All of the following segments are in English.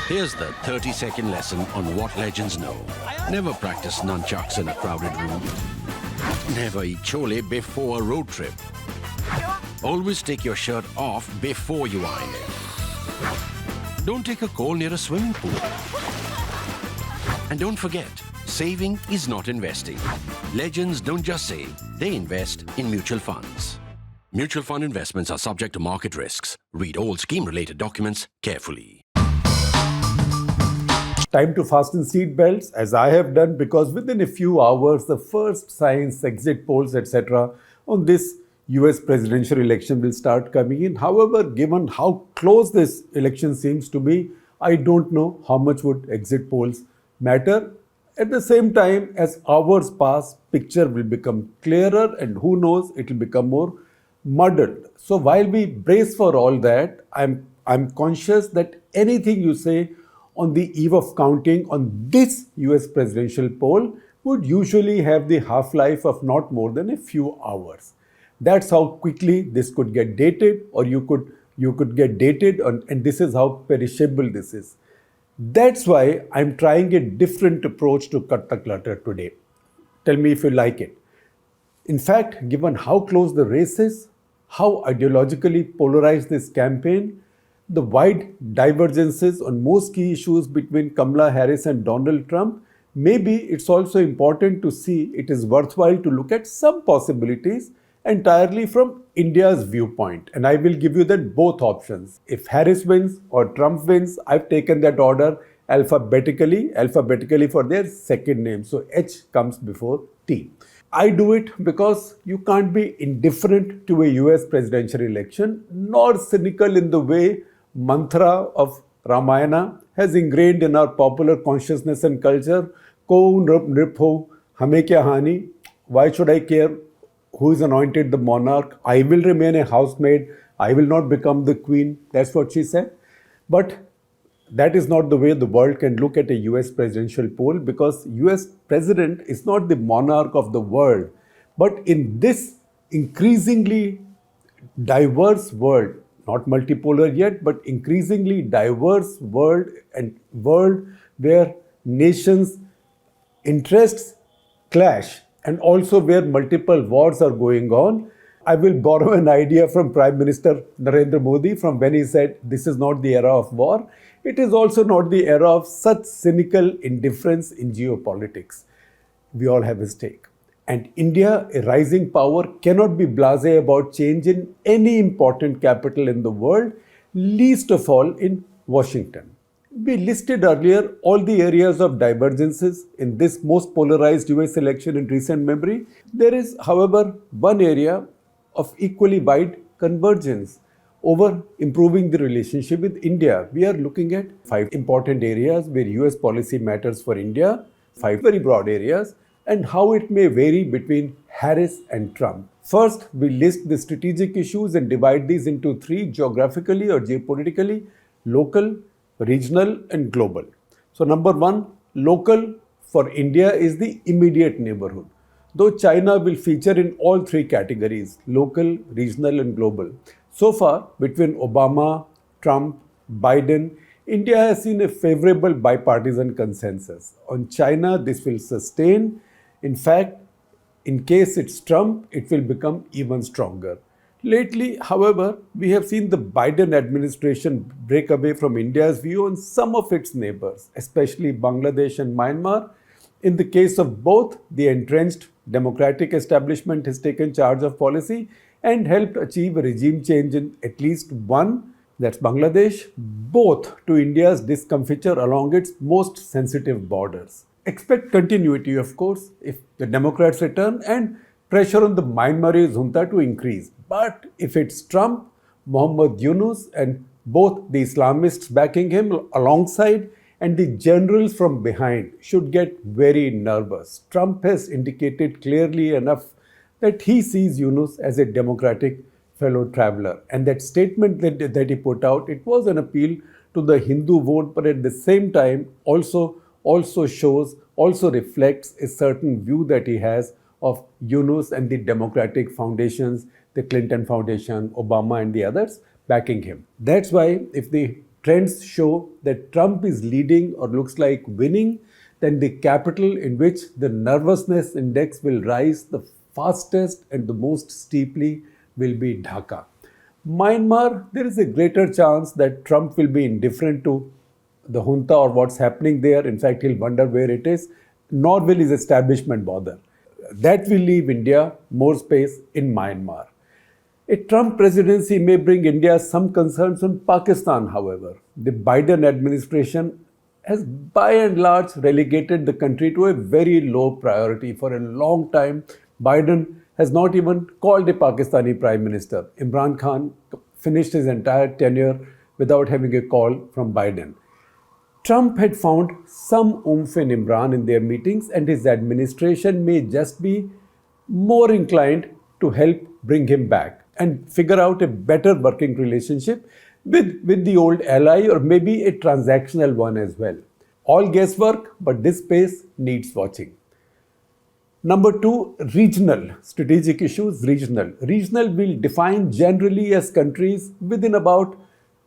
Here's the 30-second lesson on what legends know. Never practice nunchucks in a crowded room. Never eat chole before a road trip. Always take your shirt off before you iron it. Don't take a call near a swimming pool. And don't forget, saving is not investing. Legends don't just save, they invest in mutual funds. Mutual fund investments are subject to market risks. Read all scheme-related documents carefully. Time to fasten seat belts, as I have done, because within a few hours, the first signs, exit polls, etc. on this US presidential election will start coming in. However, given how close this election seems to be, I don't know how much would exit polls matter. At the same time, as hours pass, picture will become clearer, and who knows, it will become more muddled. So while we brace for all that, I'm conscious that anything you say on the eve of counting on this US presidential poll would usually have the half-life of not more than a few hours. That's how quickly this could get dated, or you could get dated, and this is how perishable this is. That's why I'm trying a different approach to cut the clutter today. Tell me if you like it. In fact, given how close the race is, how ideologically polarized this campaign, the wide divergences on most key issues between Kamala Harris and Donald Trump, maybe it's also important to see it is worthwhile to look at some possibilities entirely from India's viewpoint. And I will give you then both options. If Harris wins or Trump wins, I've taken that order alphabetically for their second name. So H comes before T. I do it because you can't be indifferent to a US presidential election, nor cynical in the way mantra of Ramayana has ingrained in our popular consciousness and culture. Ko nrip ho, hame kya hani? Why should I care who is anointed the monarch? I will remain a housemaid. I will not become the queen. That's what she said. But that is not the way the world can look at a US presidential poll, because US president is not the monarch of the world. But in this increasingly diverse world, not multipolar yet, but increasingly diverse world, and world where nations' interests clash, and also where multiple wars are going on, I will borrow an idea from Prime Minister Narendra Modi from when he said, this is not the era of war. It is also not the era of such cynical indifference in geopolitics. We all have a stake. And India, a rising power, cannot be blasé about change in any important capital in the world, least of all in Washington. We listed earlier all the areas of divergences in this most polarized US election in recent memory. There is, however, one area of equally wide convergence over improving the relationship with India. We are looking at 5 important areas where US policy matters for India, 5 very broad areas, and how it may vary between Harris and Trump. First, we list the strategic issues and divide these into 3: geographically or geopolitically, local, regional, and global. So number 1, local for India is the immediate neighborhood. Though China will feature in all 3 categories, local, regional, and global. So far, between Obama, Trump, Biden, India has seen a favorable bipartisan consensus. On China, this will sustain. In fact, in case it's Trump, it will become even stronger. Lately, however, we have seen the Biden administration break away from India's view on some of its neighbors, especially Bangladesh and Myanmar. In the case of both, the entrenched democratic establishment has taken charge of policy and helped achieve a regime change in at least one, that's Bangladesh, both to India's discomfiture along its most sensitive borders. Expect continuity, of course, if the Democrats return, and pressure on the Myanmarese junta to increase. But if it's Trump, Mohammad Yunus, and both the Islamists backing him alongside and the generals from behind should get very nervous. Trump has indicated clearly enough that he sees Yunus as a democratic fellow traveler. And that statement that he put out, it was an appeal to the Hindu vote, but at the same time also reflects a certain view that he has of Yunus and the democratic foundations, the Clinton Foundation, Obama and the others backing him. That's why if the trends show that Trump is leading or looks like winning, then the capital in which the nervousness index will rise the fastest and the most steeply will be Dhaka. Myanmar, there is a greater chance that Trump will be indifferent to the junta or what's happening there. In fact, he'll wonder where it is, nor will his establishment bother. That will leave India more space in Myanmar. A Trump presidency may bring India some concerns on Pakistan, however. The Biden administration has by and large relegated the country to a very low priority. For a long time, Biden has not even called a Pakistani Prime Minister. Imran Khan finished his entire tenure without having a call from Biden. Trump had found some oomph in Imran in their meetings, and his administration may just be more inclined to help bring him back and figure out a better working relationship with the old ally, or maybe a transactional one as well. All guesswork, but this space needs watching. Number two, regional. Strategic issues, regional. Regional will define generally as countries within about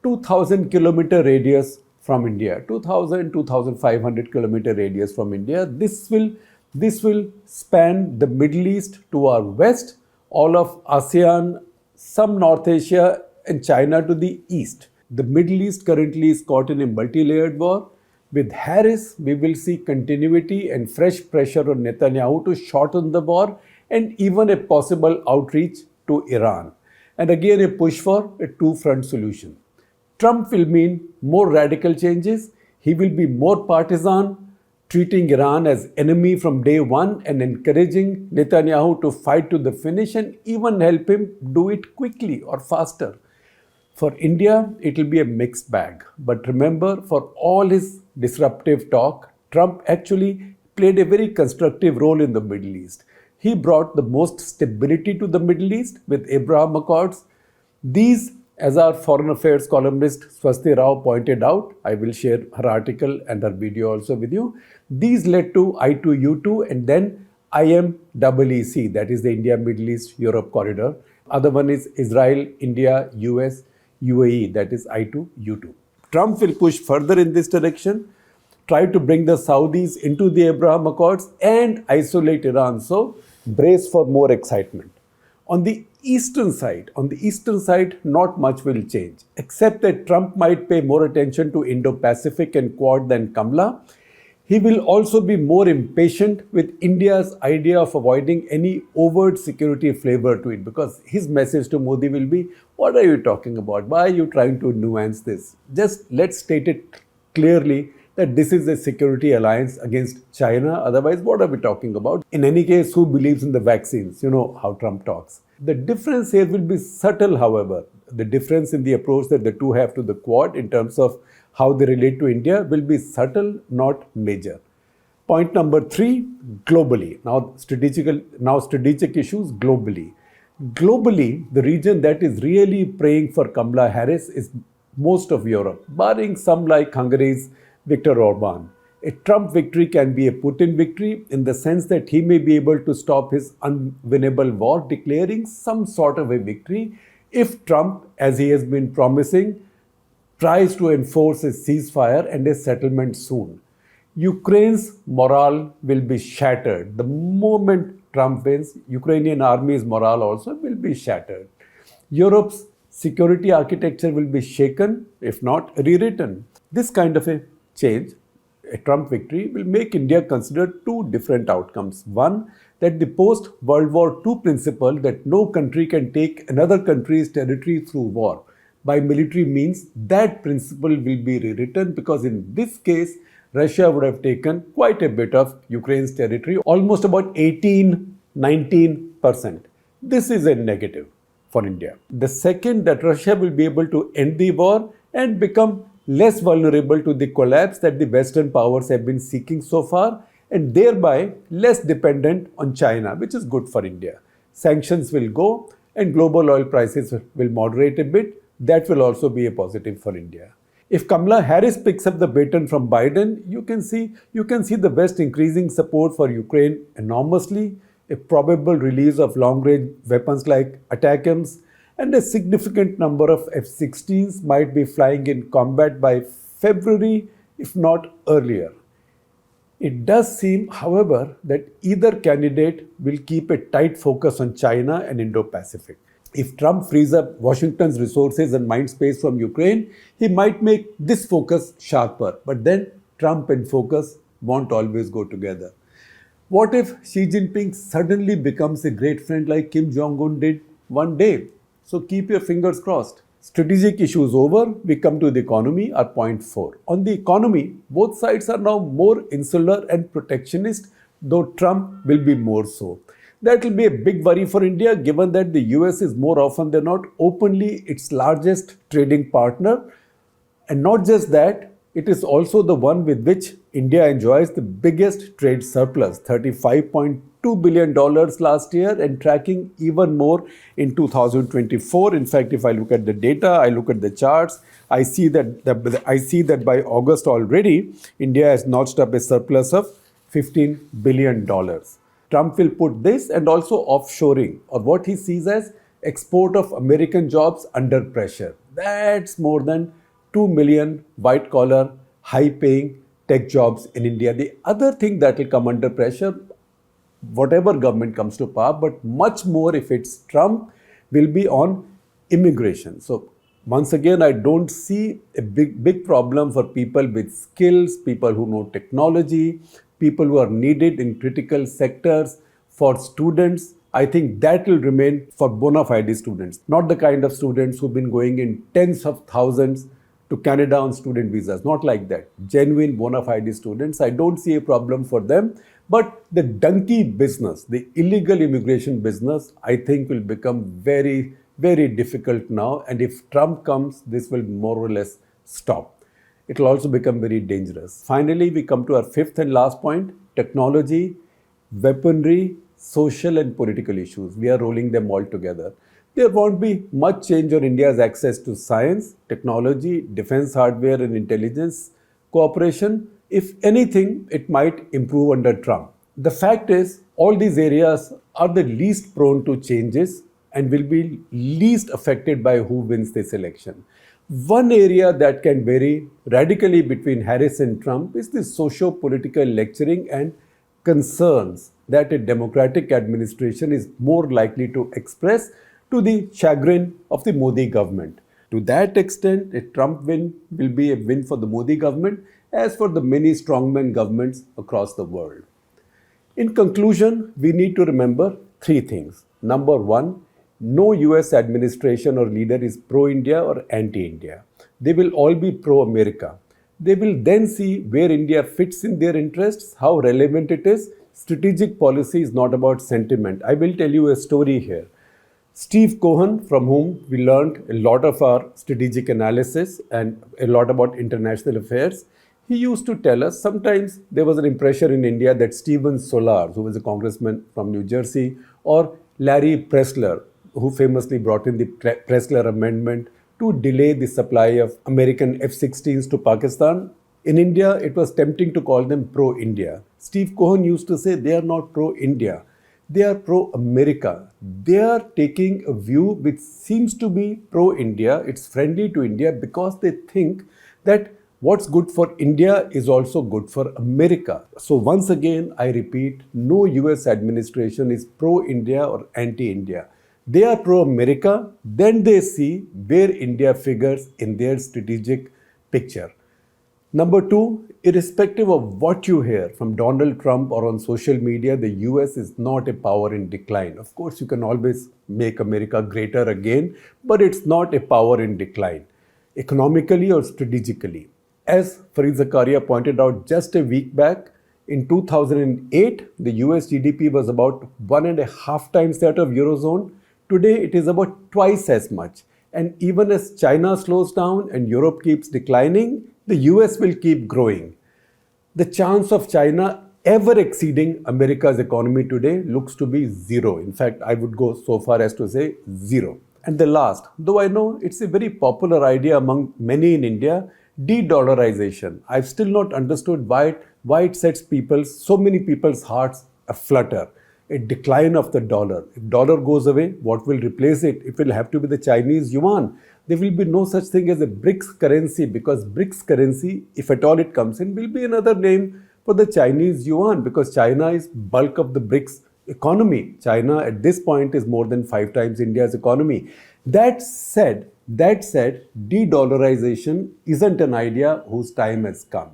2000 kilometer radius from India, 2000, 2500 kilometer radius from India. This will span the Middle East to our west, all of ASEAN, some North Asia and China to the east. The Middle East currently is caught in a multi-layered war. With Harris, we will see continuity and fresh pressure on Netanyahu to shorten the war and even a possible outreach to Iran. And again, a push for a two-front solution. Trump will mean more radical changes. He will be more partisan, treating Iran as enemy from day one and encouraging Netanyahu to fight to the finish and even help him do it quickly or faster. For India, it will be a mixed bag. But remember, for all his disruptive talk, Trump actually played a very constructive role in the Middle East. He brought the most stability to the Middle East with Abraham Accords. These, as our foreign affairs columnist Swasti Rao pointed out, I will share her article and her video also with you. These led to I2U2 and then IMEEC, that is the India, Middle East, Europe corridor. Other one is Israel, India, US, UAE, that is I2U2. Trump will push further in this direction, try to bring the Saudis into the Abraham Accords and isolate Iran. So brace for more excitement. On the eastern side, not much will change, except that Trump might pay more attention to Indo-Pacific and Quad than Kamala. He will also be more impatient with India's idea of avoiding any overt security flavor to it, because his message to Modi will be, what are you talking about? Why are you trying to nuance this? Just let's state it clearly that this is a security alliance against China. Otherwise, what are we talking about? In any case, who believes in the vaccines? You know how Trump talks. The difference here will be subtle, however. The difference in the approach that the two have to the Quad in terms of how they relate to India will be subtle, not major. Point number three, globally. Now strategic issues globally. Globally, the region that is really praying for Kamala Harris is most of Europe, barring some like Hungary's Viktor Orban. A Trump victory can be a Putin victory in the sense that he may be able to stop his unwinnable war, declaring some sort of a victory if Trump, as he has been promising, tries to enforce a ceasefire and a settlement soon. Ukraine's morale will be shattered. The moment Trump wins, Ukrainian army's morale also will be shattered. Europe's security architecture will be shaken, if not rewritten. This kind of a change, a Trump victory, will make India consider two different outcomes. One, that the post-World War II principle that no country can take another country's territory through war by military means, that principle will be rewritten, because in this case, Russia would have taken quite a bit of Ukraine's territory, almost about 19%. This is a negative for India. The second, that Russia will be able to end the war and become less vulnerable to the collapse that the Western powers have been seeking so far, and thereby less dependent on China, which is good for India. Sanctions will go and global oil prices will moderate a bit. That will also be a positive for India. If Kamala Harris picks up the baton from Biden, you can see the West increasing support for Ukraine enormously, a probable release of long-range weapons like ATACMS, and a significant number of F-16s might be flying in combat by February, if not earlier. It does seem, however, that either candidate will keep a tight focus on China and Indo-Pacific. If Trump frees up Washington's resources and mind space from Ukraine, he might make this focus sharper. But then Trump and focus won't always go together. What if Xi Jinping suddenly becomes a great friend like Kim Jong-un did one day? So keep your fingers crossed. Strategic issues over, we come to the economy, our point 4. On the economy, both sides are now more insular and protectionist, though Trump will be more so. That will be a big worry for India, given that the US is more often than not openly its largest trading partner. And not just that, it is also the one with which India enjoys the biggest trade surplus, $35.2 billion last year, and tracking even more in 2024. In fact, if I look at the data, I look at the charts, I see that by August already, India has notched up a surplus of $15 billion. Trump will put this and also offshoring, or what he sees as export of American jobs under pressure. That's more than 2 million white-collar, high-paying tech jobs in India. The other thing that will come under pressure, whatever government comes to power, but much more if it's Trump, will be on immigration. So once again, I don't see a big problem for people with skills, people who know technology, people who are needed in critical sectors. For students, I think that will remain for bona fide students, not the kind of students who've been going in tens of thousands to Canada on student visas. Not like that. Genuine bona fide students, I don't see a problem for them. But the donkey business, the illegal immigration business, I think will become very, very difficult now. And if Trump comes, this will more or less stop. It will also become very dangerous. Finally, we come to our fifth and last point, technology, weaponry, social and political issues. We are rolling them all together. There won't be much change on India's access to science, technology, defense hardware and intelligence cooperation. If anything, it might improve under Trump. The fact is, all these areas are the least prone to changes and will be least affected by who wins this election. One area that can vary radically between Harris and Trump is the socio-political lecturing and concerns that a Democratic administration is more likely to express to the chagrin of the Modi government. To that extent, a Trump win will be a win for the Modi government, as for the many strongman governments across the world. In conclusion, we need to remember three things. Number one, no US administration or leader is pro-India or anti-India. They will all be pro-America. They will then see where India fits in their interests, how relevant it is. Strategic policy is not about sentiment. I will tell you a story here. Steve Cohen, from whom we learned a lot of our strategic analysis and a lot about international affairs, he used to tell us sometimes there was an impression in India that Stephen Solar, who was a congressman from New Jersey, or Larry Pressler, who famously brought in the Pressler Amendment to delay the supply of American F-16s to Pakistan. In India, it was tempting to call them pro-India. Steve Cohen used to say they are not pro-India. They are pro-America. They are taking a view which seems to be pro-India. It's friendly to India because they think that what's good for India is also good for America. So once again, I repeat, no US administration is pro-India or anti-India. They are pro-America, then they see where India figures in their strategic picture. Number two, irrespective of what you hear from Donald Trump or on social media, the US is not a power in decline. Of course, you can always make America greater again, but it's not a power in decline, economically or strategically. As Fareed Zakaria pointed out just a week back, in 2008, the US GDP was about 1.5 times that of Eurozone. Today, it is about twice as much. And even as China slows down and Europe keeps declining, the US will keep growing. The chance of China ever exceeding America's economy today looks to be zero. In fact, I would go so far as to say zero. And the last, though I know it's a very popular idea among many in India, de-dollarization. I've still not understood why it sets so many people's hearts aflutter. a decline of the dollar. If dollar goes away, what will replace it? It will have to be the Chinese yuan. There will be no such thing as a BRICS currency, because BRICS currency, if at all it comes in, will be another name for the Chinese yuan, because China is bulk of the BRICS economy. China at this point is more than 5 times India's economy. That said, de-dollarization isn't an idea whose time has come.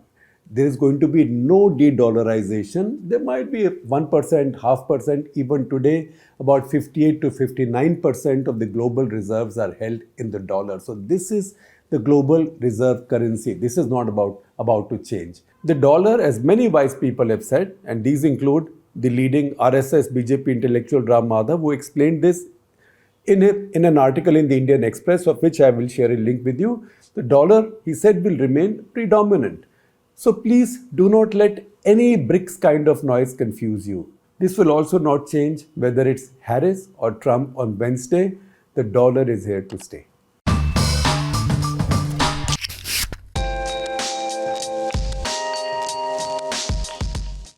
There is going to be no de-dollarization. There might be 1%, 0.5%. Even today, about 58 to 59% of the global reserves are held in the dollar. So this is the global reserve currency. This is not about to change. The dollar, as many wise people have said, and these include the leading RSS BJP intellectual Ram Madhav, who explained this in an article in the Indian Express, of which I will share a link with you. The dollar, he said, will remain predominant. So please do not let any BRICS kind of noise confuse you. This will also not change whether it's Harris or Trump on Wednesday. The dollar is here to stay.